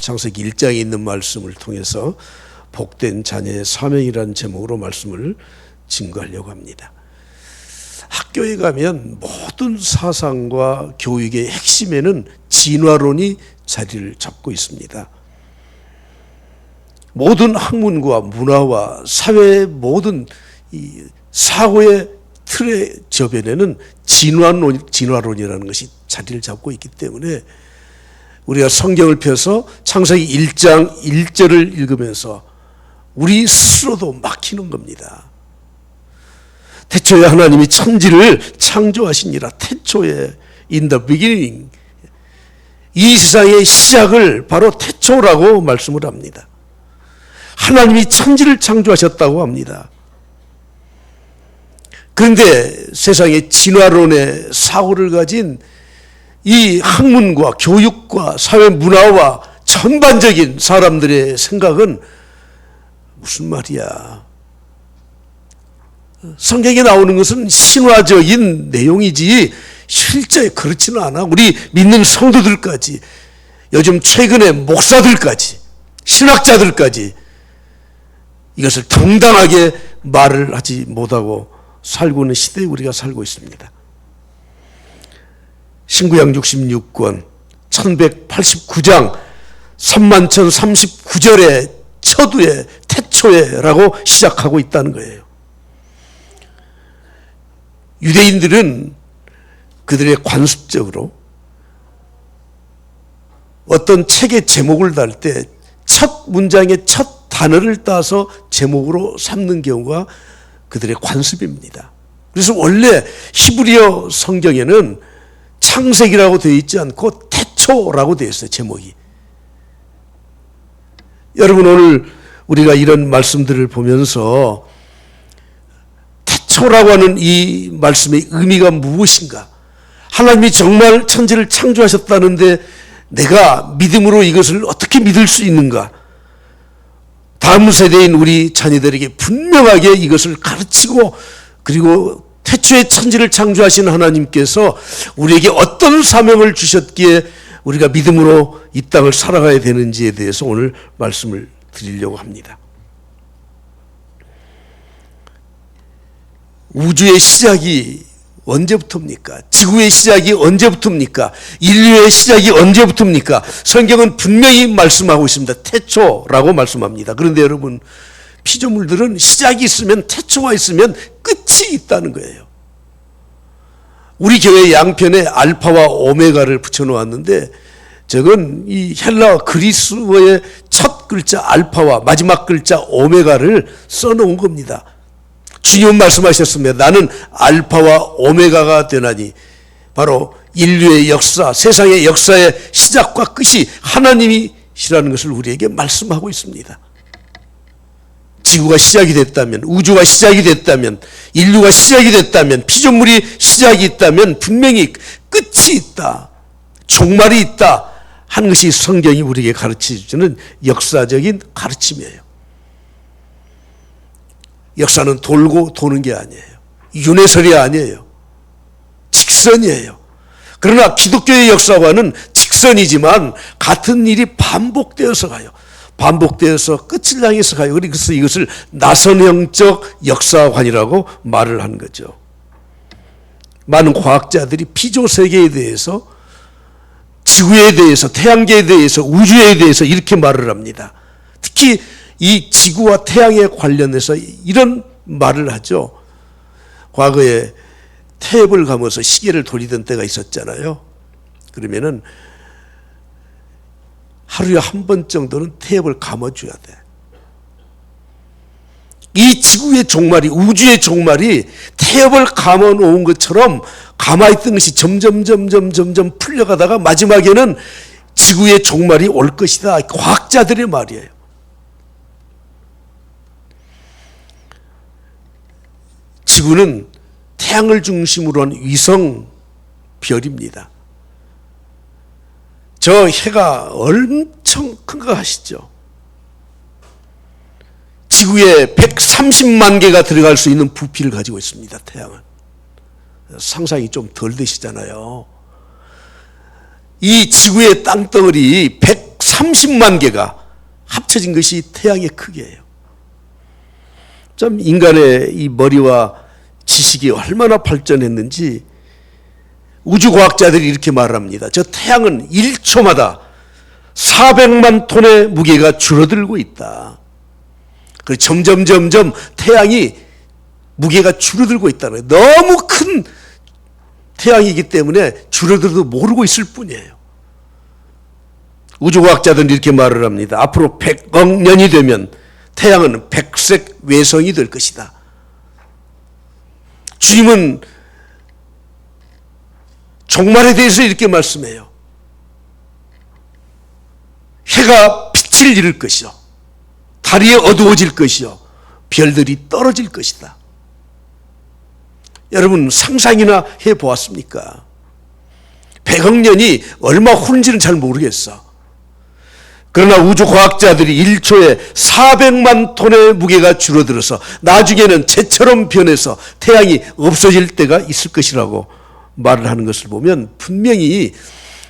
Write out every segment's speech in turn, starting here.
창세기 1장에 있는 말씀을 통해서 복된 자녀의 사명이라는 제목으로 말씀을 증거하려고 합니다. 학교에 가면 모든 사상과 교육의 핵심에는 진화론이 자리를 잡고 있습니다. 모든 학문과 문화와 사회의 모든 이 사고의 틀의 저변에는 진화론이라는 것이 자리를 잡고 있기 때문에 우리가 성경을 펴서 창세기 1장 1절을 읽으면서 우리 스스로도 막히는 겁니다. 태초에 하나님이 천지를 창조하시니라. 태초에 in the beginning, 이 세상의 시작을 바로 태초라고 말씀을 합니다. 하나님이 천지를 창조하셨다고 합니다. 그런데 세상의 진화론의 사고를 가진 이 학문과 교육과 사회 문화와 전반적인 사람들의 생각은 무슨 말이야? 성경에 나오는 것은 신화적인 내용이지 실제 그렇지는 않아. 우리 믿는 성도들까지, 요즘 최근에 목사들까지, 신학자들까지 이것을 당당하게 말을 하지 못하고 살고 있는 시대에 우리가 살고 있습니다. 신구약 66권 1189장 3039절에 첫우에 태초에라고 시작하고 있다는 거예요. 유대인들은 그들의 관습적으로 어떤 책의 제목을 달 때 첫 문장의 첫 단어를 따서 제목으로 삼는 경우가 그들의 관습입니다. 그래서 원래 히브리어 성경에는 창세기라고 되어 있지 않고 태초라고 되어 있어요, 제목이. 여러분, 오늘 우리가 이런 말씀들을 보면서 태초라고 하는 이 말씀의 의미가 무엇인가? 하나님이 정말 천지를 창조하셨다는데 내가 믿음으로 이것을 어떻게 믿을 수 있는가? 다음 세대인 우리 자녀들에게 분명하게 이것을 가르치고, 그리고 태초에 천지를 창조하신 하나님께서 우리에게 어떤 사명을 주셨기에 우리가 믿음으로 이 땅을 살아가야 되는지에 대해서 오늘 말씀을 드리려고 합니다. 우주의 시작이 언제부터입니까? 지구의 시작이 언제부터입니까? 인류의 시작이 언제부터입니까? 성경은 분명히 말씀하고 있습니다. 태초라고 말씀합니다. 그런데 여러분, 피조물들은 시작이 있으면, 태초가 있으면 끝이 있다는 거예요. 우리 교회 양편에 알파와 오메가를 붙여놓았는데, 저건 이 헬라 그리스어의 첫 글자 알파와 마지막 글자 오메가를 써놓은 겁니다. 주님 말씀하셨습니다. 나는 알파와 오메가가 되나니, 바로 인류의 역사, 세상의 역사의 시작과 끝이 하나님이시라는 것을 우리에게 말씀하고 있습니다. 지구가 시작이 됐다면, 우주가 시작이 됐다면, 인류가 시작이 됐다면, 피조물이 시작이 있다면 분명히 끝이 있다, 종말이 있다 하는 것이 성경이 우리에게 가르쳐주는 역사적인 가르침이에요. 역사는 돌고 도는 게 아니에요. 윤회설이 아니에요. 직선이에요. 그러나 기독교의 역사관은 직선이지만 같은 일이 반복되어서 가요. 반복되어서 끝을 향해서 가요. 그래서 이것을 나선형적 역사관이라고 말을 하는 거죠. 많은 과학자들이 피조세계에 대해서, 지구에 대해서, 태양계에 대해서, 우주에 대해서 이렇게 말을 합니다. 특히 이 지구와 태양에 관련해서 이런 말을 하죠. 과거에 탭을 감아서 시계를 돌리던 때가 있었잖아요. 그러면은 하루에 한 번 정도는 탭을 감아줘야 돼. 이 지구의 종말이, 우주의 종말이 탭을 감아놓은 것처럼 감아있던 것이 점점 풀려가다가 마지막에는 지구의 종말이 올 것이다. 과학자들의 말이에요. 지구는 태양을 중심으로 한 위성 별입니다. 저 해가 엄청 큰 거 아시죠? 지구에 130만 개가 들어갈 수 있는 부피를 가지고 있습니다, 태양은. 상상이 좀 덜 되시잖아요. 이 지구의 땅덩어리 30만 개가 합쳐진 것이 태양의 크기예요. 참 인간의 이 머리와 지식이 얼마나 발전했는지 우주과학자들이 이렇게 말합니다. 저 태양은 1초마다 400만 톤의 무게가 줄어들고 있다. 그 점점 태양이 무게가 줄어들고 있다는 거예요. 너무 큰 태양이기 때문에 줄어들어도 모르고 있을 뿐이에요. 우주과학자들은 이렇게 말을 합니다. 앞으로 100억 년이 되면 태양은 백색 외성이 될 것이다. 주님은 종말에 대해서 이렇게 말씀해요. 해가 빛을 잃을 것이요, 달이 어두워질 것이요, 별들이 떨어질 것이다. 여러분 상상이나 해보았습니까? 100억 년이 얼마 후인지는 잘 모르겠어. 그러나 우주과학자들이 1초에 400만 톤의 무게가 줄어들어서 나중에는 재처럼 변해서 태양이 없어질 때가 있을 것이라고 말을 하는 것을 보면 분명히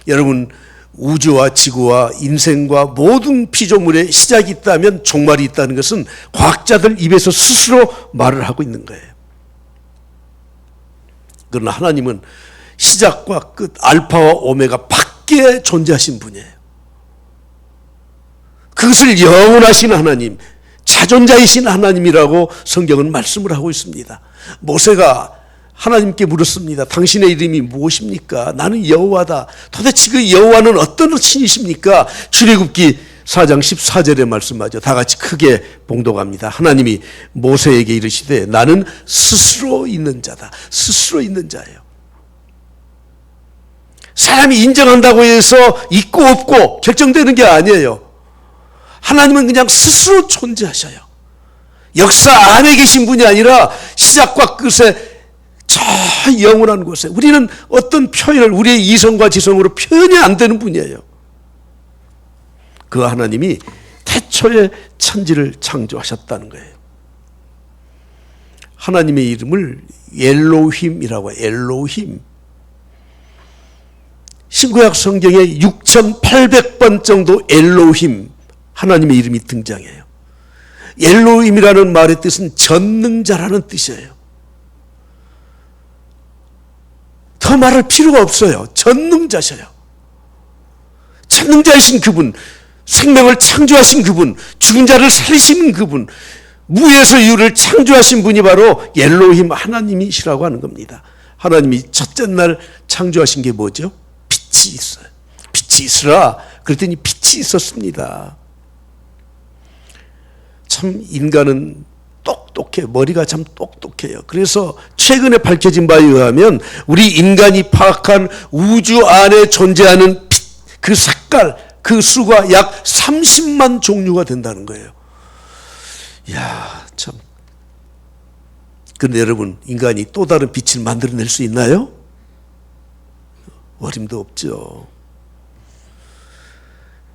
여러분 우주와 지구와 인생과 모든 피조물의 시작이 있다면 종말이 있다는 것은 과학자들 입에서 스스로 말을 하고 있는 거예요. 그러나 하나님은 시작과 끝, 알파와 오메가 밖에 존재하신 분이에요. 그것을 영원하신 하나님, 자존자이신 하나님이라고 성경은 말씀을 하고 있습니다. 모세가 하나님께 물었습니다. 당신의 이름이 무엇입니까? 나는 여호와다. 도대체 그 여호와는 어떤 신이십니까? 출애굽기 4장 14절에 말씀하죠. 다 같이 크게 봉독합니다. 하나님이 모세에게 이르시되 나는 스스로 있는 자다. 스스로 있는 자예요. 사람이 인정한다고 해서 있고 없고 결정되는 게 아니에요. 하나님은 그냥 스스로 존재하셔요. 역사 안에 계신 분이 아니라 시작과 끝에 저 영원한 곳에 우리는 어떤 표현을 우리의 이성과 지성으로 표현이 안 되는 분이에요. 그 하나님이 태초에 천지를 창조하셨다는 거예요. 하나님의 이름을 엘로힘이라고 해요. 엘로힘. 신구약 성경에 6,800번 정도 엘로힘 하나님의 이름이 등장해요. 엘로힘이라는 말의 뜻은 전능자라는 뜻이에요. 더 말할 필요가 없어요. 전능자셔요. 전능자이신 그분, 생명을 창조하신 그분, 죽은 자를 살리시는 그분, 무에서 유를 창조하신 분이 바로 엘로힘 하나님이시라고 하는 겁니다. 하나님이 첫째 날 창조하신 게 뭐죠? 빛이 있어요. 빛이 있으라 그랬더니 빛이 있었습니다. 참 인간은 똑똑해. 머리가 참 똑똑해요. 그래서 최근에 밝혀진 바에 의하면 우리 인간이 파악한 우주 안에 존재하는 빛, 그 색깔, 그 수가 약 30만 종류가 된다는 거예요. 이야, 참. 그런데 여러분, 인간이 또 다른 빛을 만들어낼 수 있나요? 어림도 없죠.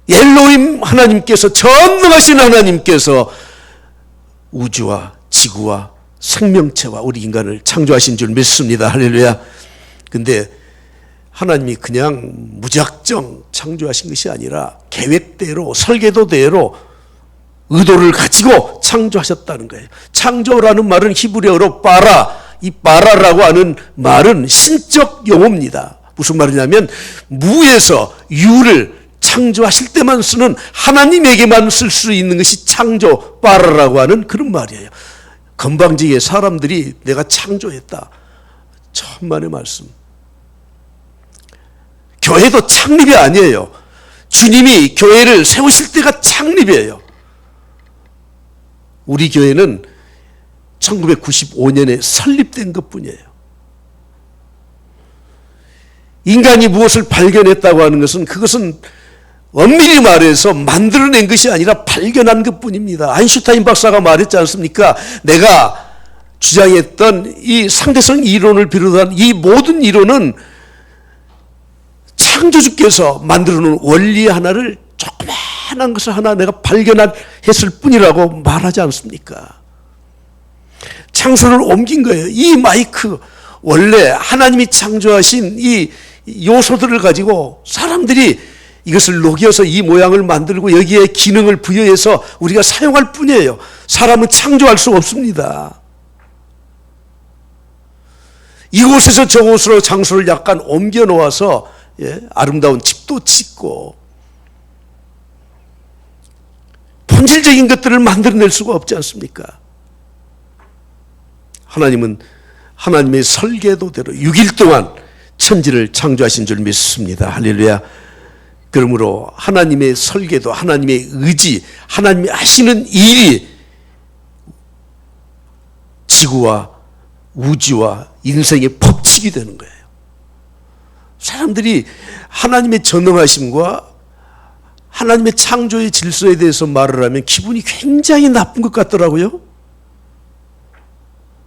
엘로힘 하나님께서, 전능하신 하나님께서 우주와 지구와 생명체와 우리 인간을 창조하신 줄 믿습니다. 할렐루야. 근데 하나님이 그냥 무작정 창조하신 것이 아니라 계획대로, 설계도대로 의도를 가지고 창조하셨다는 거예요. 창조라는 말은 히브리어로 바라, 이 바라라고 하는 말은 신적 용어입니다. 무슨 말이냐면 무에서 유를 창조하실 때만 쓰는, 하나님에게만 쓸 수 있는 것이 창조, 바라라고 하는 그런 말이에요. 건방지게 사람들이 내가 창조했다. 천만의 말씀. 교회도 창립이 아니에요. 주님이 교회를 세우실 때가 창립이에요. 우리 교회는 1995년에 설립된 것뿐이에요. 인간이 무엇을 발견했다고 하는 것은, 그것은 엄밀히 말해서 만들어낸 것이 아니라 발견한 것뿐입니다. 아인슈타인 박사가 말했지 않습니까? 내가 주장했던 이 상대성 이론을 비롯한 이 모든 이론은 창조주께서 만들어 놓은 원리 하나를, 조그마한 것을 하나 내가 발견했을 뿐이라고 말하지 않습니까? 창조를 옮긴 거예요. 이 마이크, 원래 하나님이 창조하신 이 요소들을 가지고 사람들이 이것을 녹여서 이 모양을 만들고 여기에 기능을 부여해서 우리가 사용할 뿐이에요. 사람은 창조할 수 없습니다. 이곳에서 저곳으로 장소를 약간 옮겨 놓아서 아름다운 집도 짓고 본질적인 것들을 만들어낼 수가 없지 않습니까? 하나님은 하나님의 설계도대로 6일 동안 천지를 창조하신 줄 믿습니다. 할렐루야. 그러므로 하나님의 설계도, 하나님의 의지, 하나님이 하시는 일이 지구와 우주와 인생의 법칙이 되는 거예요. 사람들이 하나님의 전능하심과 하나님의 창조의 질서에 대해서 말을 하면 기분이 굉장히 나쁜 것 같더라고요.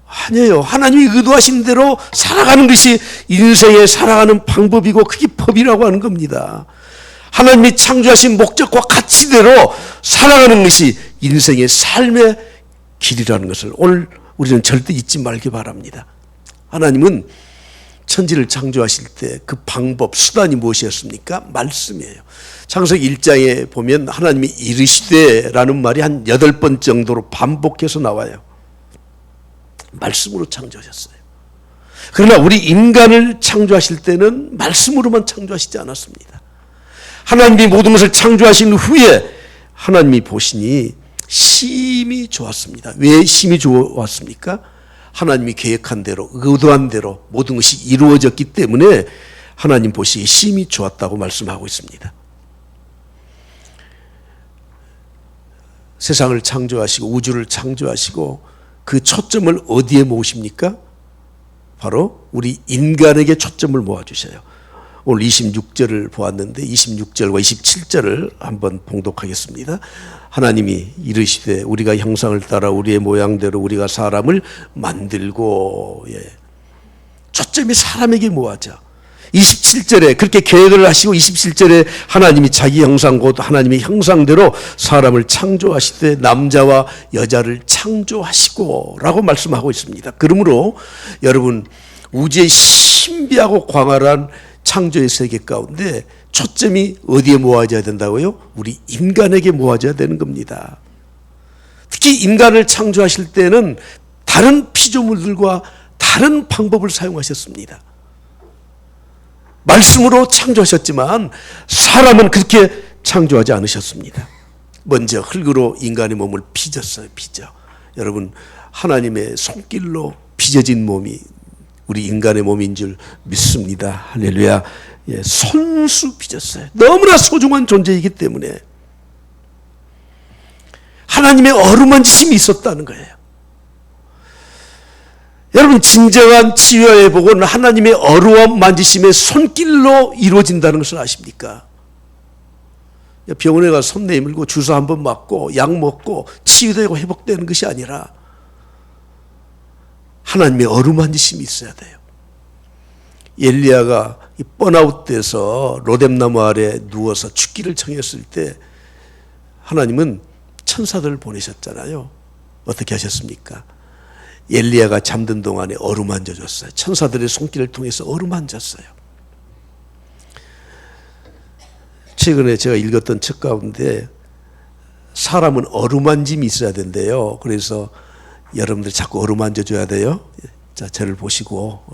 아니에요. 하나님이 의도하신 대로 살아가는 것이 인생에 살아가는 방법이고 그게 법이라고 하는 겁니다. 하나님이 창조하신 목적과 가치대로 살아가는 것이 인생의 삶의 길이라는 것을 오늘 우리는 절대 잊지 말기 바랍니다. 하나님은 천지를 창조하실 때 그 방법, 수단이 무엇이었습니까? 말씀이에요. 창세기 1장에 보면 하나님이 이르시되라는 말이 한 8번 정도로 반복해서 나와요. 말씀으로 창조하셨어요. 그러나 우리 인간을 창조하실 때는 말씀으로만 창조하시지 않았습니다. 하나님이 모든 것을 창조하신 후에 하나님이 보시니 심히 좋았습니다. 왜 심히 좋았습니까? 하나님이 계획한 대로, 의도한 대로 모든 것이 이루어졌기 때문에 하나님 보시기에 심히 좋았다고 말씀하고 있습니다. 세상을 창조하시고 우주를 창조하시고 그 초점을 어디에 모으십니까? 바로 우리 인간에게 초점을 모아주셔요. 오늘 26절을 보았는데 26절과 27절을 한번 봉독하겠습니다. 하나님이 이르시되 우리가 형상을 따라 우리의 모양대로 우리가 사람을 만들고, 초점이 사람에게 모아져. 27절에 그렇게 계획을 하시고 27절에 하나님이 자기 형상 곧 하나님의 형상대로 사람을 창조하시되 남자와 여자를 창조하시고 라고 말씀하고 있습니다. 그러므로 여러분 우주의 신비하고 광활한 창조의 세계 가운데 초점이 어디에 모아져야 된다고요? 우리 인간에게 모아져야 되는 겁니다. 특히 인간을 창조하실 때는 다른 피조물들과 다른 방법을 사용하셨습니다. 말씀으로 창조하셨지만 사람은 그렇게 창조하지 않으셨습니다. 먼저 흙으로 인간의 몸을 빚었어요. 빚어. 여러분 하나님의 손길로 빚어진 몸이 우리 인간의 몸인 줄 믿습니다. 할렐루야. 손수 빚었어요. 너무나 소중한 존재이기 때문에 하나님의 어루만지심이 있었다는 거예요. 여러분 진정한 치유회복은 하나님의 어루만지심의 손길로 이루어진다는 것을 아십니까? 병원에 가서 손 내밀고 주사 한번 맞고 약 먹고 치유되고 회복되는 것이 아니라 하나님의 어루만지심이 있어야 돼요. 엘리야가 번아웃돼서 로뎀나무 아래 누워서 죽기를 청했을 때 하나님은 천사들을 보내셨잖아요. 어떻게 하셨습니까? 엘리야가 잠든 동안에 어루만져줬어요. 천사들의 손길을 통해서 어루만졌어요. 최근에 제가 읽었던 책 가운데 사람은 어루만짐이 있어야 된대요. 그래서 여러분들 자꾸 어루만져줘야 돼요. 자, 저를 보시고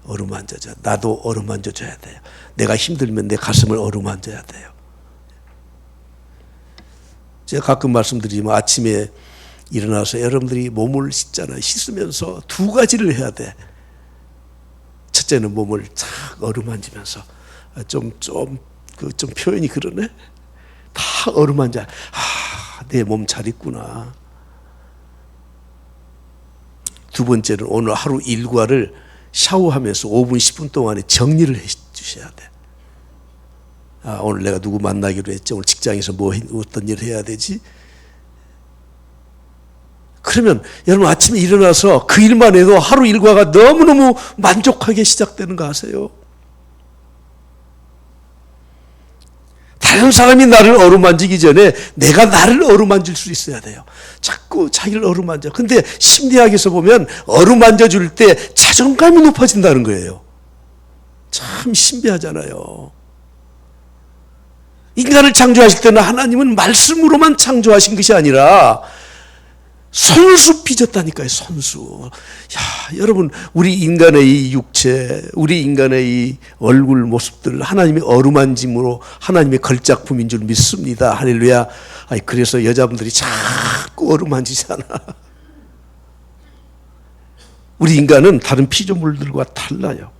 어루만져줘. 나도 어루만져줘야 돼요. 내가 힘들면 내 가슴을 어루만져야 돼요. 제가 가끔 말씀드리지만 아침에 일어나서 여러분들이 몸을 씻잖아요. 씻으면서 두 가지를 해야 돼. 첫째는 몸을 착 어루만지면서 좀 표현이 그러네. 다 어루만져. 내 몸 잘 있구나. 두 번째는 오늘 하루 일과를 샤워하면서 5분 10분 동안에 정리를 해 주셔야 돼. 오늘 내가 누구 만나기로 했지? 오늘 직장에서 어떤 일을 해야 되지? 그러면 여러분 아침에 일어나서 그 일만 해도 하루 일과가 너무너무 만족하게 시작되는 거 아세요? 다른 사람이 나를 어루만지기 전에 내가 나를 어루만질 수 있어야 돼요. 자꾸 자기를 어루만져. 근데 심리학에서 보면 어루만져 줄 때 자존감이 높아진다는 거예요. 참 신비하잖아요. 인간을 창조하실 때는 하나님은 말씀으로만 창조하신 것이 아니라 손수 빚었다니까요. 손수. 야, 여러분, 우리 인간의 이 육체, 우리 인간의 이 얼굴 모습들 하나님의 어루만짐으로 하나님의 걸작품인 줄 믿습니다. 할렐루야. 아니, 그래서 여자분들이 자꾸 어루만지잖아. 우리 인간은 다른 피조물들과 달라요.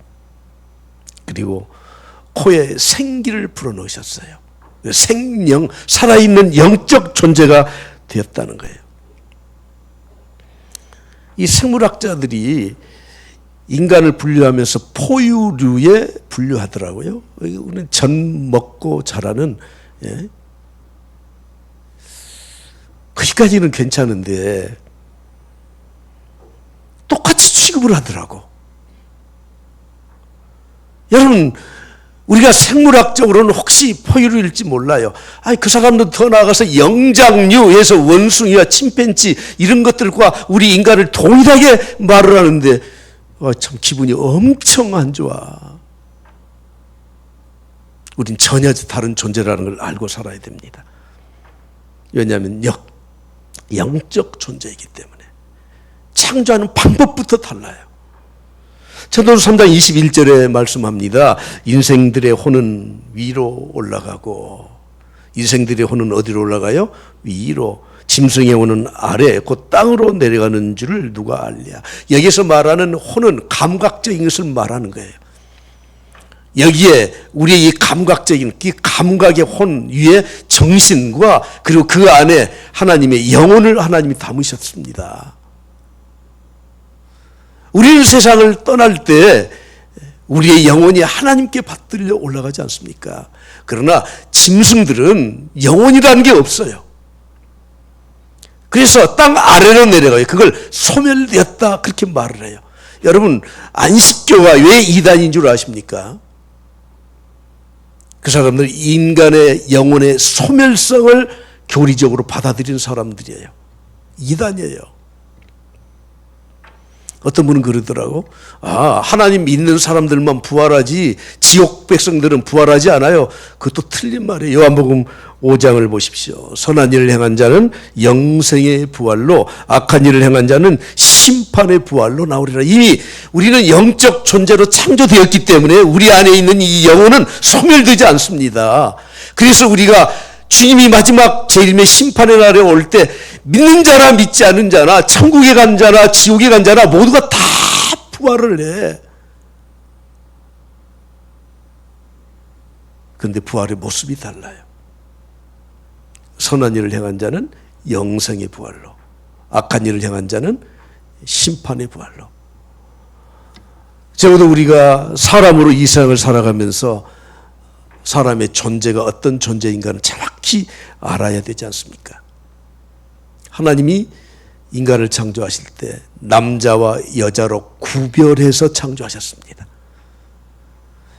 그리고 코에 생기를 불어넣으셨어요. 생명, 살아있는 영적 존재가 되었다는 거예요. 이 생물학자들이 인간을 분류하면서 포유류에 분류하더라고요. 우리는 전 먹고 자라는, 예? 거기까지는 괜찮은데 똑같이 취급을 하더라고. 여러분, 우리가 생물학적으로는 혹시 포유류일지 몰라요. 아니, 그 사람도 더 나아가서 영장류에서 원숭이와 침팬지 이런 것들과 우리 인간을 동일하게 말을 하는데 참 기분이 엄청 안 좋아. 우린 전혀 다른 존재라는 걸 알고 살아야 됩니다. 왜냐하면 영적 존재이기 때문에 창조하는 방법부터 달라요. 전도서 3장 21절에 말씀합니다. 인생들의 혼은 위로 올라가고, 인생들의 혼은 어디로 올라가요? 위로. 짐승의 혼은 아래 곧 땅으로 내려가는 줄을 누가 알랴. 여기서 말하는 혼은 감각적인 것을 말하는 거예요. 여기에 우리의 이 감각적인 이 감각의 혼 위에 정신과 그리고 그 안에 하나님의 영혼을 하나님이 담으셨습니다. 우리는 세상을 떠날 때 우리의 영혼이 하나님께 받들려 올라가지 않습니까? 그러나 짐승들은 영혼이라는 게 없어요. 그래서 땅 아래로 내려가요. 그걸 소멸되었다 그렇게 말을 해요. 여러분, 안식교가 왜 이단인 줄 아십니까? 그 사람들은 인간의 영혼의 소멸성을 교리적으로 받아들이는 사람들이에요. 이단이에요. 어떤 분은 그러더라고. 하나님 믿는 사람들만 부활하지 지옥 백성들은 부활하지 않아요. 그것도 틀린 말이에요. 요한복음 5장을 보십시오. 선한 일을 행한 자는 영생의 부활로, 악한 일을 행한 자는 심판의 부활로 나오리라. 이미 우리는 영적 존재로 창조되었기 때문에 우리 안에 있는 이 영혼은 소멸되지 않습니다. 그래서 우리가 주님이 마지막 재림의 심판의 날에 올 때 믿는 자나 믿지 않는 자나 천국에 간 자나 지옥에 간 자나 모두가 다 부활을 해. 그런데 부활의 모습이 달라요. 선한 일을 행한 자는 영생의 부활로, 악한 일을 행한 자는 심판의 부활로. 적어도 우리가 사람으로 이 세상을 살아가면서 사람의 존재가 어떤 존재인가는 정확히 알아야 되지 않습니까? 하나님이 인간을 창조하실 때 남자와 여자로 구별해서 창조하셨습니다.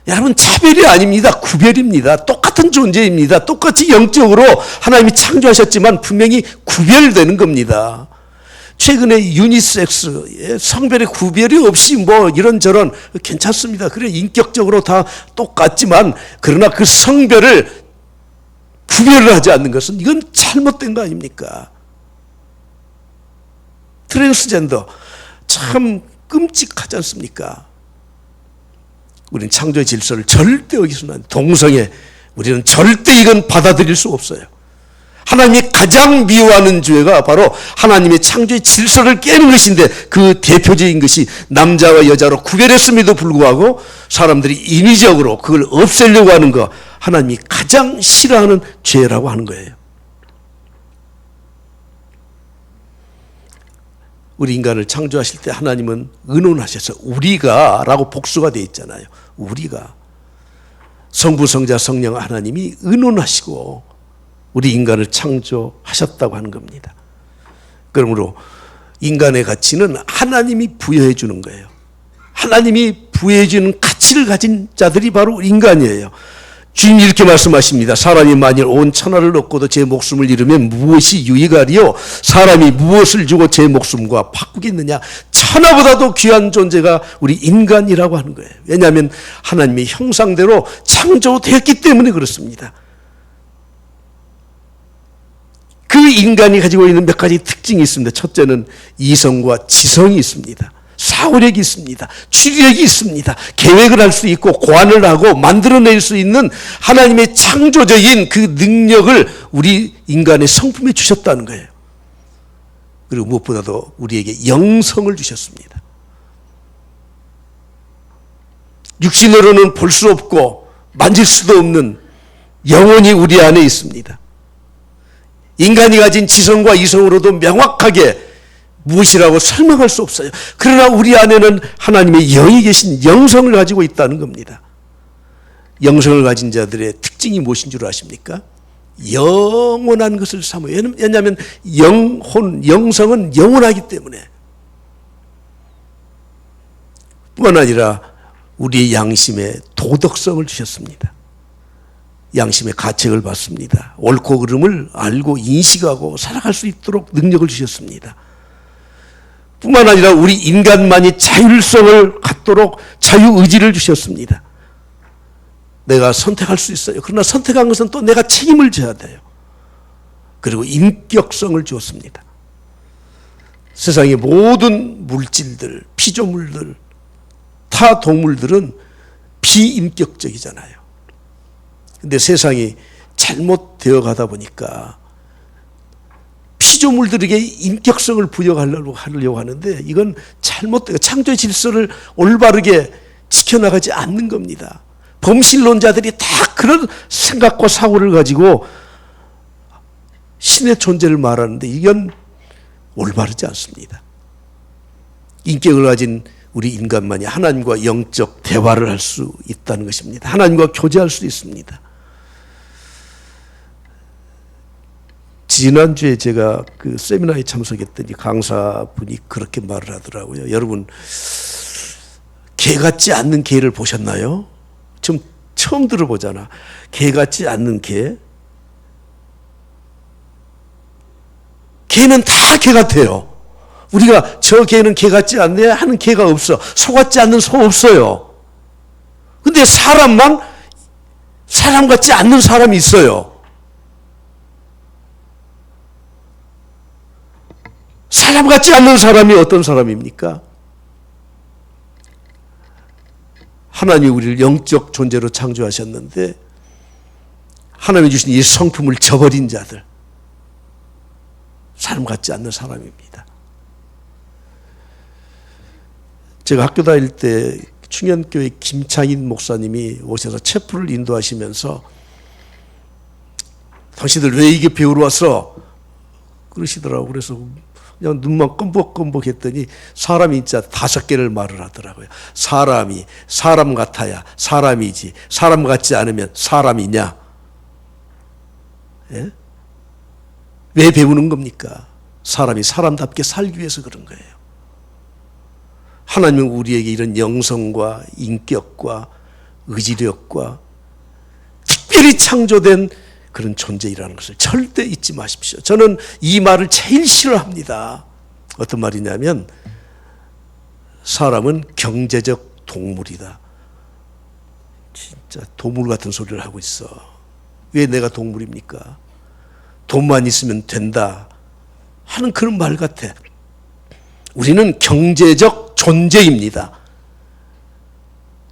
여러분, 차별이 아닙니다. 구별입니다. 똑같은 존재입니다. 똑같이 영적으로 하나님이 창조하셨지만 분명히 구별되는 겁니다. 최근에 유니섹스, 성별의 구별이 없이 뭐 이런저런 괜찮습니다. 그래, 인격적으로 다 똑같지만 그러나 그 성별을 구별을 하지 않는 것은 이건 잘못된 거 아닙니까? 트랜스젠더 참 끔찍하지 않습니까? 우리는 창조의 질서를 절대 어기서는 안 돼요. 동성애, 우리는 절대 이건 받아들일 수 없어요. 하나님이 가장 미워하는 죄가 바로 하나님의 창조의 질서를 깨는 것인데 그 대표적인 것이 남자와 여자로 구별했음에도 불구하고 사람들이 인위적으로 그걸 없애려고 하는 거, 하나님이 가장 싫어하는 죄라고 하는 거예요. 우리 인간을 창조하실 때 하나님은 의논하셔서 우리가 라고 복수가 되어 있잖아요. 우리가. 성부, 성자, 성령 하나님이 의논하시고 우리 인간을 창조하셨다고 하는 겁니다. 그러므로 인간의 가치는 하나님이 부여해 주는 거예요. 하나님이 부여해 주는 가치를 가진 자들이 바로 인간이에요. 주님이 이렇게 말씀하십니다. 사람이 만일 온 천하를 얻고도 제 목숨을 잃으면 무엇이 유익하리요? 사람이 무엇을 주고 제 목숨과 바꾸겠느냐? 천하보다도 귀한 존재가 우리 인간이라고 하는 거예요. 왜냐하면 하나님의 형상대로 창조되었기 때문에 그렇습니다. 우리 인간이 가지고 있는 몇 가지 특징이 있습니다. 첫째는 이성과 지성이 있습니다. 사고력이 있습니다. 추리력이 있습니다. 계획을 할 수 있고 고안을 하고 만들어낼 수 있는 하나님의 창조적인 그 능력을 우리 인간의 성품에 주셨다는 거예요. 그리고 무엇보다도 우리에게 영성을 주셨습니다. 육신으로는 볼 수 없고 만질 수도 없는 영혼이 우리 안에 있습니다. 인간이 가진 지성과 이성으로도 명확하게 무엇이라고 설명할 수 없어요. 그러나 우리 안에는 하나님의 영이 계신 영성을 가지고 있다는 겁니다. 영성을 가진 자들의 특징이 무엇인 줄 아십니까? 영원한 것을 삼아요. 왜냐하면 영성은 영원하기 때문에. 뿐만 아니라 우리의 양심에 도덕성을 주셨습니다. 양심의 가책을 받습니다. 옳고 그름을 알고 인식하고 살아갈 수 있도록 능력을 주셨습니다. 뿐만 아니라 우리 인간만이 자율성을 갖도록 자유의지를 주셨습니다. 내가 선택할 수 있어요. 그러나 선택한 것은 또 내가 책임을 져야 돼요. 그리고 인격성을 주었습니다. 세상의 모든 물질들, 피조물들, 타 동물들은 비인격적이잖아요. 근데 세상이 잘못되어 가다 보니까 피조물들에게 인격성을 부여하려고 하는데 이건 잘못되고 창조의 질서를 올바르게 지켜나가지 않는 겁니다. 범신론자들이 다 그런 생각과 사고를 가지고 신의 존재를 말하는데 이건 올바르지 않습니다. 인격을 가진 우리 인간만이 하나님과 영적 대화를 할 수 있다는 것입니다. 하나님과 교제할 수 있습니다. 지난주에 제가 그 세미나에 참석했더니 강사분이 그렇게 말을 하더라고요. 여러분, 개 같지 않는 개를 보셨나요? 좀 처음 들어보잖아. 개 같지 않는 개. 개는 다 개 같아요. 우리가 저 개는 개 같지 않네 하는 개가 없어. 소 같지 않는 소 없어요. 근데 사람만 사람 같지 않는 사람이 있어요. 사람 같지 않는 사람이 어떤 사람입니까? 하나님이 우리를 영적 존재로 창조하셨는데 하나님이 주신 이 성품을 저버린 자들, 사람 같지 않는 사람입니다. 제가 학교 다닐 때 충현교회 김창인 목사님이 오셔서 체프를 인도하시면서 당신들 왜 이게 배우러 왔어? 그러시더라고요. 그래서 그냥 눈만 껌벅껌벅 했더니 사람이 진짜 5개를 말을 하더라고요. 사람이 사람 같아야 사람이지 사람 같지 않으면 사람이냐? 예? 왜 배우는 겁니까? 사람이 사람답게 살기 위해서 그런 거예요. 하나님은 우리에게 이런 영성과 인격과 의지력과 특별히 창조된 그런 존재이라는 것을 절대 잊지 마십시오. 저는 이 말을 제일 싫어합니다. 어떤 말이냐면 사람은 경제적 동물이다. 진짜 동물 같은 소리를 하고 있어. 왜 내가 동물입니까? 돈만 있으면 된다 하는 그런 말 같아. 우리는 경제적 존재입니다.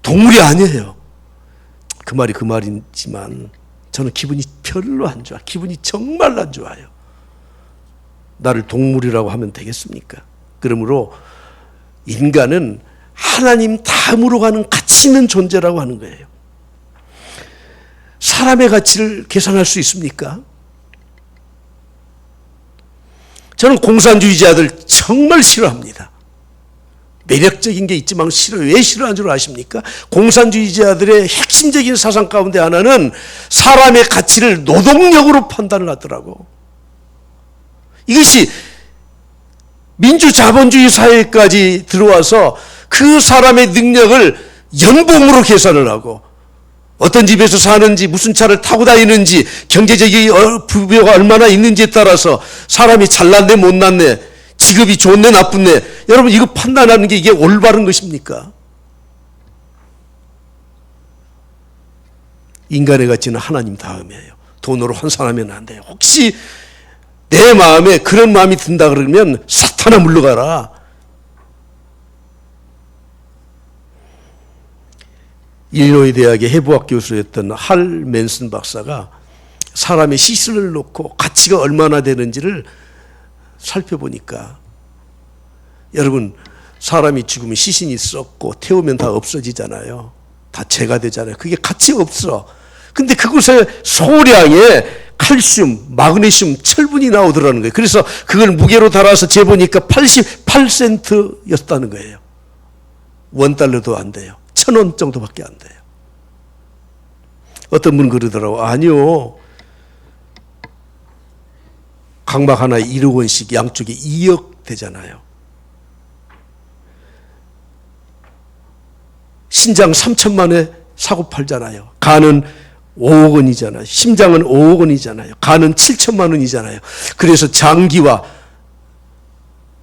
동물이 아니에요. 그 말이 그 말이지만 저는 기분이 별로 안 좋아. 기분이 정말 안 좋아요. 나를 동물이라고 하면 되겠습니까? 그러므로 인간은 하나님 다음으로 가는 가치 있는 존재라고 하는 거예요. 사람의 가치를 계산할 수 있습니까? 저는 공산주의자들 정말 싫어합니다. 매력적인 게 있지만 싫어요. 왜 싫어하는 줄 아십니까? 공산주의자들의 핵심적인 사상 가운데 하나는 사람의 가치를 노동력으로 판단을 하더라고. 이것이 민주자본주의 사회까지 들어와서 그 사람의 능력을 연봉으로 계산을 하고 어떤 집에서 사는지 무슨 차를 타고 다니는지 경제적인 부여가 얼마나 있는지에 따라서 사람이 잘났네 못났네 직업이 좋네 나쁘네 여러분 이거 판단하는 게 이게 올바른 것입니까? 인간의 가치는 하나님 다음이에요. 돈으로 환산하면 안 돼요. 혹시 내 마음에 그런 마음이 든다 그러면 사탄아 물러가라. 일리노이 대학의 해부학 교수였던 할 맨슨 박사가 사람의 시선을 놓고 가치가 얼마나 되는지를 살펴보니까, 여러분, 사람이 죽으면 시신이 썩고 태우면 다 없어지잖아요. 다 재가 되잖아요. 그게 가치 없어. 근데 그곳에 소량의 칼슘, 마그네슘, 철분이 나오더라는 거예요. 그래서 그걸 무게로 달아서 재보니까 88센트였다는 거예요. $1도 안 돼요. 1,000원 정도밖에 안 돼요. 어떤 분 그러더라고. 아니요. 각막 하나에 1억 원씩 양쪽에 2억 되잖아요. 신장 3천만에 사고 팔잖아요. 간은 5억 원이잖아요. 심장은 5억 원이잖아요. 간은 7천만 원이잖아요. 그래서 장기와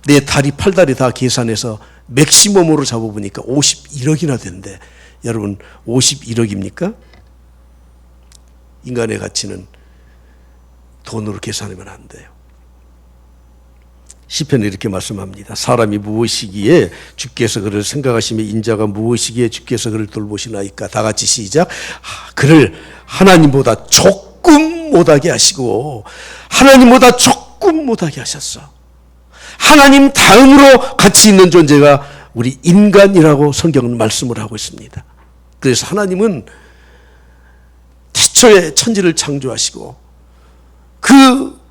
내 다리, 팔다리 다 계산해서 맥시멈으로 잡아보니까 51억이나 된대. 여러분, 51억입니까? 인간의 가치는 돈으로 계산하면 안 돼요. 시편은 이렇게 말씀합니다. 사람이 무엇이기에 주께서 그를 생각하시며 인자가 무엇이기에 주께서 그를 돌보시나이까. 다 같이 시작. 그를 하나님보다 조금 못하게 하시고 하나님보다 조금 못하게 하셨어. 하나님 다음으로 가치 있는 존재가 우리 인간이라고 성경은 말씀을 하고 있습니다. 그래서 하나님은 태초에 천지를 창조하시고 그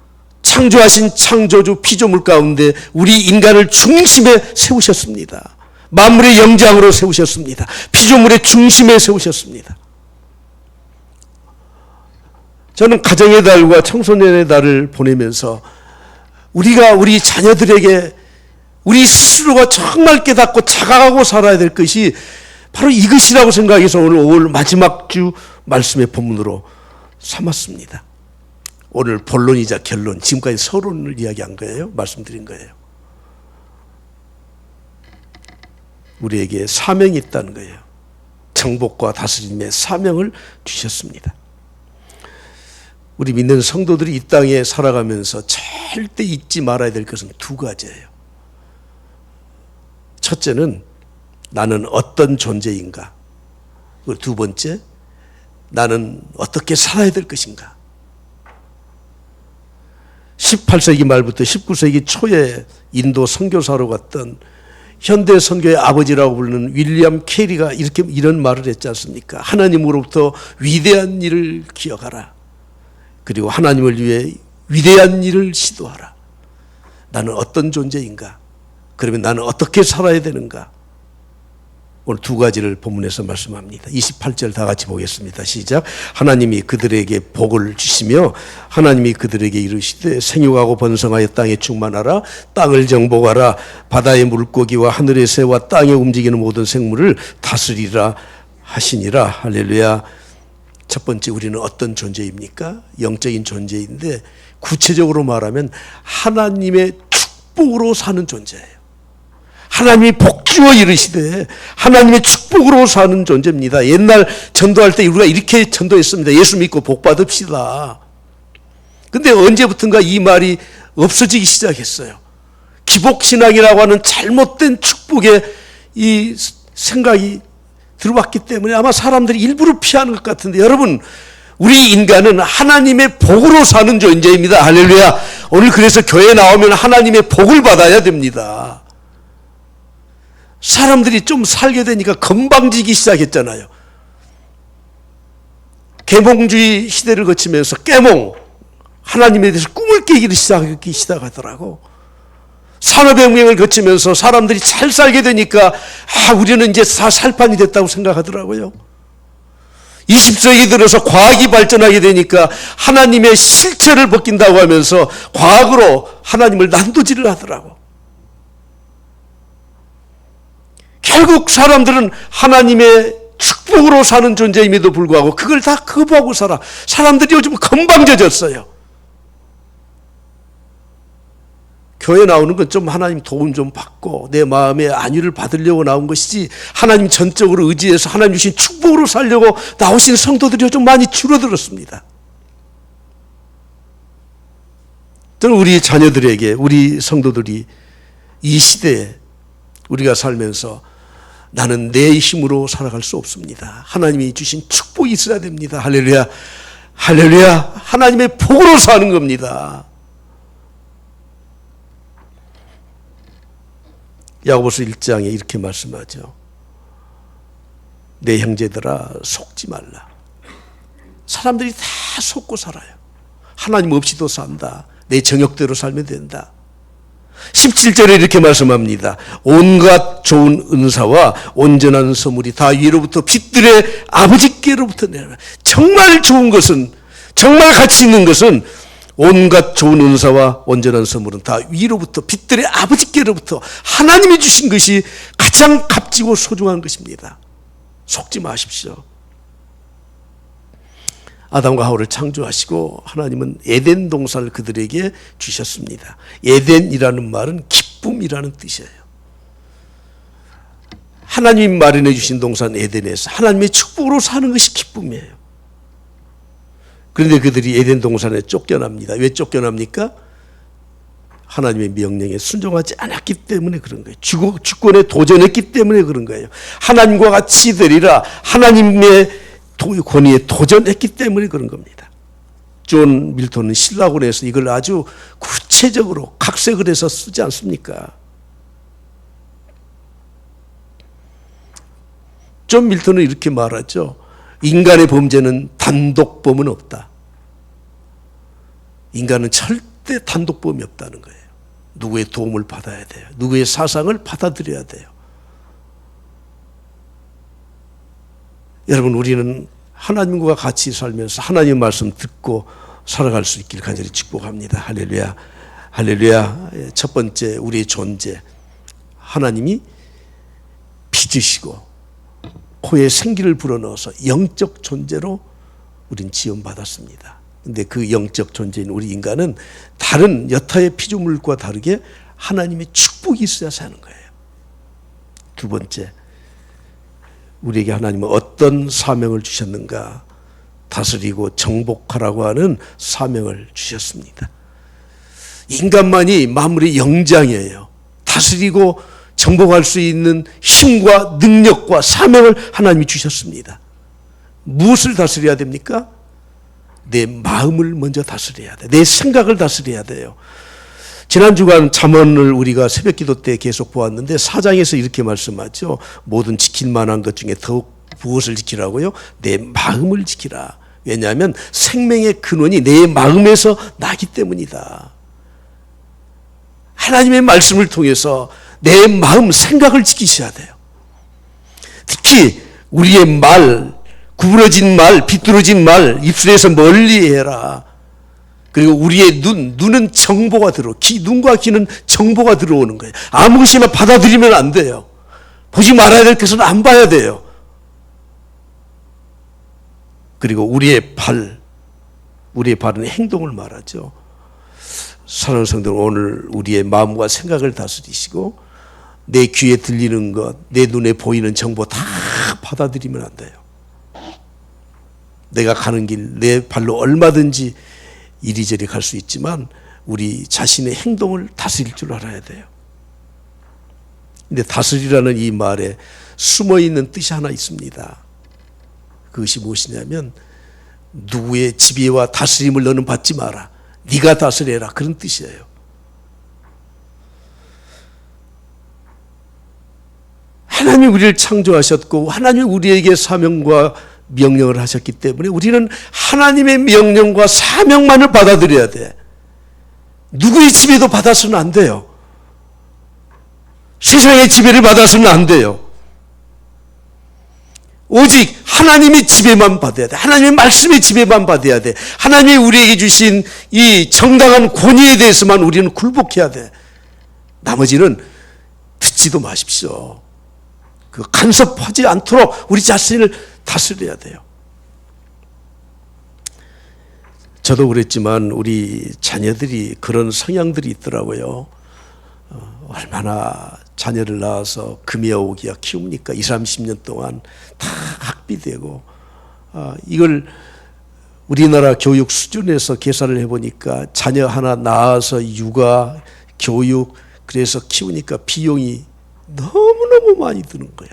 창조하신 창조주 피조물 가운데 우리 인간을 중심에 세우셨습니다. 만물의 영장으로 세우셨습니다. 피조물의 중심에 세우셨습니다. 저는 가정의 달과 청소년의 달을 보내면서 우리가 우리 자녀들에게 우리 스스로가 정말 깨닫고 자각하고 살아야 될 것이 바로 이것이라고 생각해서 오늘 5월 마지막 주 말씀의 본문으로 삼았습니다. 오늘 본론이자 결론, 지금까지 서론을 이야기한 거예요. 말씀드린 거예요. 우리에게 사명이 있다는 거예요. 정복과 다스림의 사명을 주셨습니다. 우리 믿는 성도들이 이 땅에 살아가면서 절대 잊지 말아야 될 것은 두 가지예요. 첫째는 나는 어떤 존재인가. 그리고 두 번째, 나는 어떻게 살아야 될 것인가. 18세기 말부터 19세기 초에 인도 선교사로 갔던 현대 선교의 아버지라고 부르는 윌리엄 캐리가 이런 말을 했지 않습니까? 하나님으로부터 위대한 일을 기억하라. 그리고 하나님을 위해 위대한 일을 시도하라. 나는 어떤 존재인가? 그러면 나는 어떻게 살아야 되는가? 오늘 두 가지를 본문에서 말씀합니다. 28절 다 같이 보겠습니다. 시작. 하나님이 그들에게 복을 주시며 하나님이 그들에게 이르시되 생육하고 번성하여 땅에 충만하라. 땅을 정복하라. 바다의 물고기와 하늘의 새와 땅에 움직이는 모든 생물을 다스리라 하시니라. 할렐루야. 첫 번째, 우리는 어떤 존재입니까? 영적인 존재인데 구체적으로 말하면 하나님의 축복으로 사는 존재예요. 하나님이 복주어 이르시되 하나님의 축복으로 사는 존재입니다. 옛날 전도할 때 우리가 이렇게 전도했습니다. 예수 믿고 복 받읍시다. 근데 언제부턴가 이 말이 없어지기 시작했어요. 기복신앙이라고 하는 잘못된 축복의 이 생각이 들어왔기 때문에 아마 사람들이 일부러 피하는 것 같은데, 여러분, 우리 인간은 하나님의 복으로 사는 존재입니다. 할렐루야. 오늘 그래서 교회에 나오면 하나님의 복을 받아야 됩니다. 사람들이 좀 살게 되니까 건방지기 시작했잖아요. 계몽주의 시대를 거치면서 깨몽, 하나님에 대해서 꿈을 깨기 시작하더라고. 산업혁명을 거치면서 사람들이 잘 살게 되니까 우리는 이제 다 살판이 됐다고 생각하더라고요. 20세기 들어서 과학이 발전하게 되니까 하나님의 실체를 벗긴다고 하면서 과학으로 하나님을 난도질을 하더라고. 결국 사람들은 하나님의 축복으로 사는 존재임에도 불구하고 그걸 다 거부하고 살아. 사람들이 요즘 건방져졌어요. 교회 나오는 건 좀 하나님 도움 좀 받고 내 마음의 안위를 받으려고 나온 것이지, 하나님 전적으로 의지해서 하나님 주신 축복으로 살려고 나오신 성도들이 요즘 많이 줄어들었습니다. 저는 우리 자녀들에게, 우리 성도들이 이 시대에 우리가 살면서 나는 내 힘으로 살아갈 수 없습니다. 하나님이 주신 축복이 있어야 됩니다. 할렐루야. 할렐루야. 하나님의 복으로 사는 겁니다. 야고보서 1장에 이렇게 말씀하죠. 내 형제들아 속지 말라. 사람들이 다 속고 살아요. 하나님 없이도 산다. 내 정욕대로 살면 된다. 17절에 이렇게 말씀합니다. 온갖 좋은 은사와 온전한 선물이 다 위로부터 빛들의 아버지께로부터 내려라. 정말 좋은 것은, 정말 가치 있는 것은 온갖 좋은 은사와 온전한 선물은 다 위로부터 빛들의 아버지께로부터 하나님이 주신 것이 가장 값지고 소중한 것입니다. 속지 마십시오. 아담과 하와를 창조하시고 하나님은 에덴 동산을 그들에게 주셨습니다. 에덴이라는 말은 기쁨이라는 뜻이에요. 하나님이 마련해 주신 동산 에덴에서 하나님의 축복으로 사는 것이 기쁨이에요. 그런데 그들이 에덴 동산에 쫓겨납니다. 왜 쫓겨납니까? 하나님의 명령에 순종하지 않았기 때문에 그런 거예요. 주권에 도전했기 때문에 그런 거예요. 하나님과 같이 되리라 하나님의 권위에 도전했기 때문에 그런 겁니다. 존 밀턴은 신라곤에서 이걸 아주 구체적으로 각색을 해서 쓰지 않습니까? 존 밀턴은 이렇게 말하죠. 인간의 범죄는 단독범은 없다. 인간은 절대 단독범이 없다는 거예요. 누구의 도움을 받아야 돼요. 누구의 사상을 받아들여야 돼요. 여러분, 우리는 하나님과 같이 살면서 하나님의 말씀 듣고 살아갈 수 있기를 간절히 축복합니다. 할렐루야. 할렐루야. 첫 번째, 우리의 존재. 하나님이 빚으시고 코에 생기를 불어넣어서 영적 존재로 우린 지원받았습니다. 근데 그 영적 존재인 우리 인간은 다른 여타의 피조물과 다르게 하나님의 축복이 있어야 사는 거예요. 두 번째, 우리에게 하나님은 어떤 사명을 주셨는가? 다스리고 정복하라고 하는 사명을 주셨습니다. 인간만이 만물의 영장이에요. 다스리고 정복할 수 있는 힘과 능력과 사명을 하나님이 주셨습니다. 무엇을 다스려야 됩니까? 내 마음을 먼저 다스려야 돼. 내 생각을 다스려야 돼요. 지난 주간 잠언을 우리가 새벽기도 때 계속 보았는데 4장에서 이렇게 말씀하죠. 모든 지킬 만한 것 중에 더욱 무엇을 지키라고요? 내 마음을 지키라. 왜냐하면 생명의 근원이 내 마음에서 나기 때문이다. 하나님의 말씀을 통해서 내 마음, 생각을 지키셔야 돼요. 특히 우리의 말, 구부러진 말, 비뚤어진 말, 입술에서 멀리 해라. 그리고 우리의 눈은 정보가 눈과 귀는 정보가 들어오는 거예요. 아무 것이나 받아들이면 안 돼요. 보지 말아야 될 것은 안 봐야 돼요. 그리고 우리의 발은 행동을 말하죠. 사랑하는 성도들, 오늘 우리의 마음과 생각을 다스리시고 내 귀에 들리는 것, 내 눈에 보이는 정보 다 받아들이면 안 돼요. 내가 가는 길, 내 발로 얼마든지 이리저리 갈 수 있지만 우리 자신의 행동을 다스릴 줄 알아야 돼요. 근데 다스리라는 이 말에 숨어있는 뜻이 하나 있습니다. 그것이 무엇이냐면 누구의 지배와 다스림을 너는 받지 마라. 네가 다스려라. 그런 뜻이에요. 하나님이 우리를 창조하셨고 하나님이 우리에게 사명과 명령을 하셨기 때문에 우리는 하나님의 명령과 사명만을 받아들여야 돼. 누구의 지배도 받아서는 안 돼요. 세상의 지배를 받아서는 안 돼요. 오직 하나님의 지배만 받아야 돼. 하나님의 말씀의 지배만 받아야 돼. 하나님이 우리에게 주신 이 정당한 권위에 대해서만 우리는 굴복해야 돼. 나머지는 듣지도 마십시오. 간섭하지 않도록 우리 자신을 다스려야 돼요. 저도 그랬지만 우리 자녀들이 그런 성향들이 있더라고요. 얼마나 자녀를 낳아서 금이야 오기야 키웁니까? 20, 30년 동안 다 학비되고 이걸 우리나라 교육 수준에서 계산을 해보니까 자녀 하나 낳아서 육아, 교육 그래서 키우니까 비용이 너무너무 많이 드는 거야.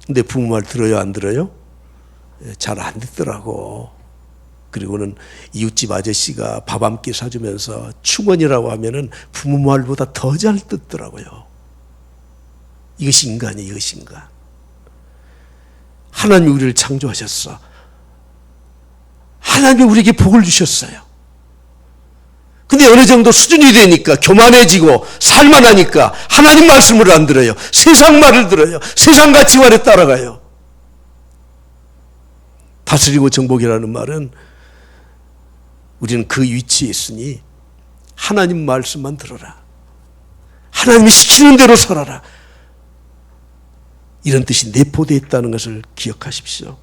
근데 부모 말 들어요, 안 들어요? 잘 안 듣더라고. 그리고는 이웃집 아저씨가 밥 한 끼 사주면서 충원이라고 하면은 부모 말보다 더 잘 듣더라고요. 이것이 인간이에요, 이것이 인간. 하나님이 우리를 창조하셨어. 하나님이 우리에게 복을 주셨어요. 근데 어느 정도 수준이 되니까 교만해지고 살만하니까 하나님 말씀을 안 들어요. 세상 말을 들어요. 세상 가치관에 따라가요. 다스리고 정복이라는 말은 우리는 그 위치에 있으니 하나님 말씀만 들어라. 하나님이 시키는 대로 살아라. 이런 뜻이 내포되어 있다는 것을 기억하십시오.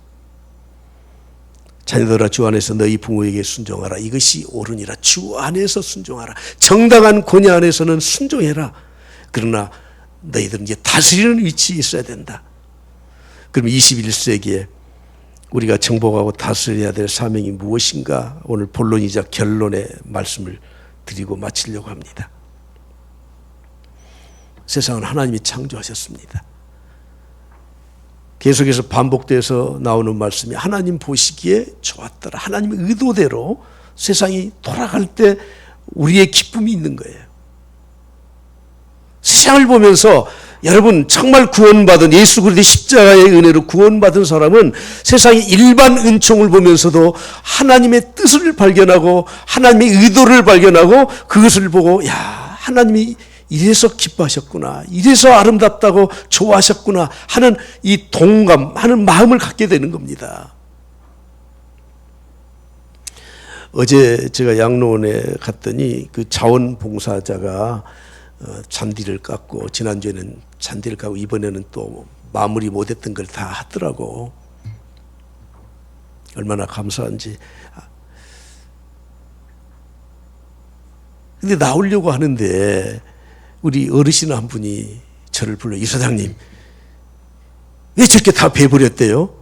자녀들아 주 안에서 너희 부모에게 순종하라. 이것이 옳으니라. 주 안에서 순종하라. 정당한 권위 안에서는 순종해라. 그러나 너희들은 이제 다스리는 위치에 있어야 된다. 그럼 21세기에 우리가 정복하고 다스려야 될 사명이 무엇인가? 오늘 본론이자 결론의 말씀을 드리고 마치려고 합니다. 세상은 하나님이 창조하셨습니다. 계속해서 반복돼서 나오는 말씀이 하나님 보시기에 좋았더라. 하나님의 의도대로 세상이 돌아갈 때 우리의 기쁨이 있는 거예요. 세상을 보면서 여러분 정말 구원받은 예수 그리스도의 십자가의 은혜로 구원받은 사람은 세상의 일반 은총을 보면서도 하나님의 뜻을 발견하고 하나님의 의도를 발견하고 그것을 보고 야 하나님이 이래서 기뻐하셨구나, 이래서 아름답다고 좋아하셨구나 하는 이 동감하는 마음을 갖게 되는 겁니다. 어제 제가 양로원에 갔더니 그 자원봉사자가 잔디를 깎고 지난주에는 잔디를 깎고 이번에는 또 마무리 못했던 걸 다 하더라고. 얼마나 감사한지. 근데 나오려고 하는데 우리 어르신 한 분이 저를 불러 이사장님 왜 저렇게 다 베버렸대요?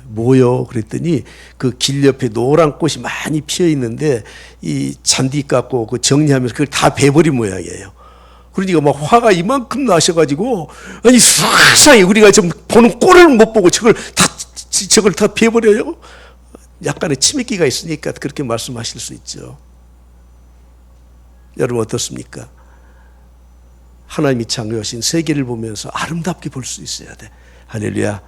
뭐요? 그랬더니 그 길 옆에 노란 꽃이 많이 피어 있는데 이 잔디 깎고 그 정리하면서 그걸 다 베버린 모양이에요. 그러니까 막 화가 이만큼 나셔가지고 아니 세상에 우리가 좀 보는 꼴을 못 보고 저걸 다 베버려요? 약간의 치맥기가 있으니까 그렇게 말씀하실 수 있죠. 여러분 어떻습니까? 하나님이 창조하신 세계를 보면서 아름답게 볼 수 있어야 돼. 할렐루야.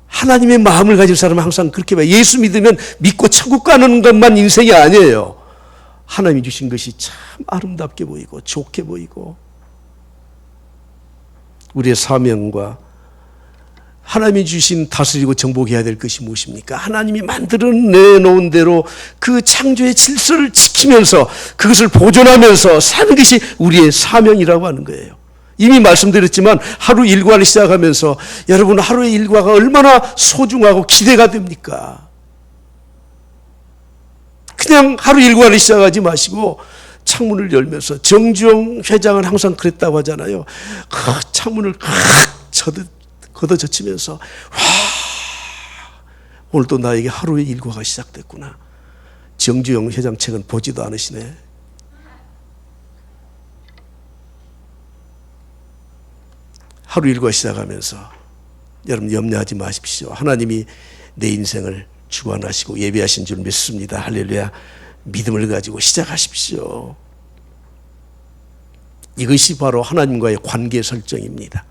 하나님의 마음을 가진 사람은 항상 그렇게 봐요. 예수 믿으면 믿고 천국 가는 것만 인생이 아니에요. 하나님이 주신 것이 참 아름답게 보이고 좋게 보이고 우리의 사명과 하나님이 주신 다스리고 정복해야 될 것이 무엇입니까? 하나님이 만들어내놓은 대로 그 창조의 질서를 지키면서 그것을 보존하면서 사는 것이 우리의 사명이라고 하는 거예요. 이미 말씀드렸지만 하루 일과를 시작하면서 여러분 하루의 일과가 얼마나 소중하고 기대가 됩니까? 그냥 하루 일과를 시작하지 마시고 창문을 열면서 정주영 회장은 항상 그랬다고 하잖아요. 창문을 걷어젖히면서 와 오늘 또 나에게 하루의 일과가 시작됐구나. 정주영 회장 책은 보지도 않으시네. 하루 일과 시작하면서 여러분 염려하지 마십시오. 하나님이 내 인생을 주관하시고 예비하신 줄 믿습니다. 할렐루야. 믿음을 가지고 시작하십시오. 이것이 바로 하나님과의 관계 설정입니다.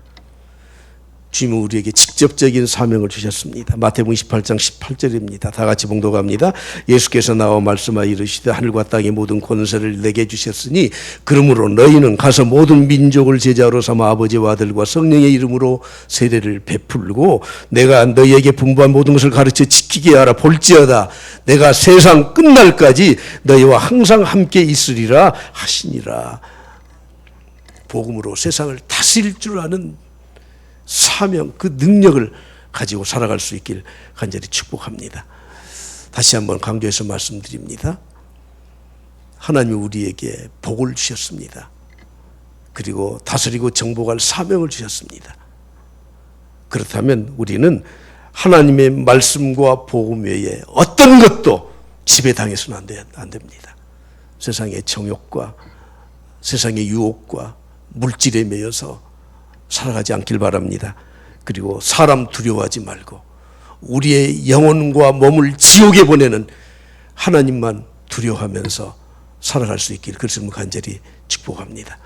주님은 우리에게 직접적인 사명을 주셨습니다. 마태복음 28장 18절입니다. 다 같이 봉독합니다. 예수께서 나와 말씀하여 이르시되 하늘과 땅의 모든 권세를 내게 주셨으니 그러므로 너희는 가서 모든 민족을 제자로 삼아 아버지와 아들과 성령의 이름으로 세례를 베풀고 내가 너희에게 분부한 모든 것을 가르쳐 지키게 하라. 볼지어다 내가 세상 끝날까지 너희와 항상 함께 있으리라 하시니라. 복음으로 세상을 다스릴 줄 아는 사명, 그 능력을 가지고 살아갈 수 있길 간절히 축복합니다. 다시 한번 강조해서 말씀드립니다. 하나님이 우리에게 복을 주셨습니다. 그리고 다스리고 정복할 사명을 주셨습니다. 그렇다면 우리는 하나님의 말씀과 복음 외에 어떤 것도 지배당해서는 안 됩니다. 세상의 정욕과 세상의 유혹과 물질에 매여서 살아가지 않길 바랍니다. 그리고 사람 두려워하지 말고 우리의 영혼과 몸을 지옥에 보내는 하나님만 두려워하면서 살아갈 수 있기를 그것을 간절히 축복합니다.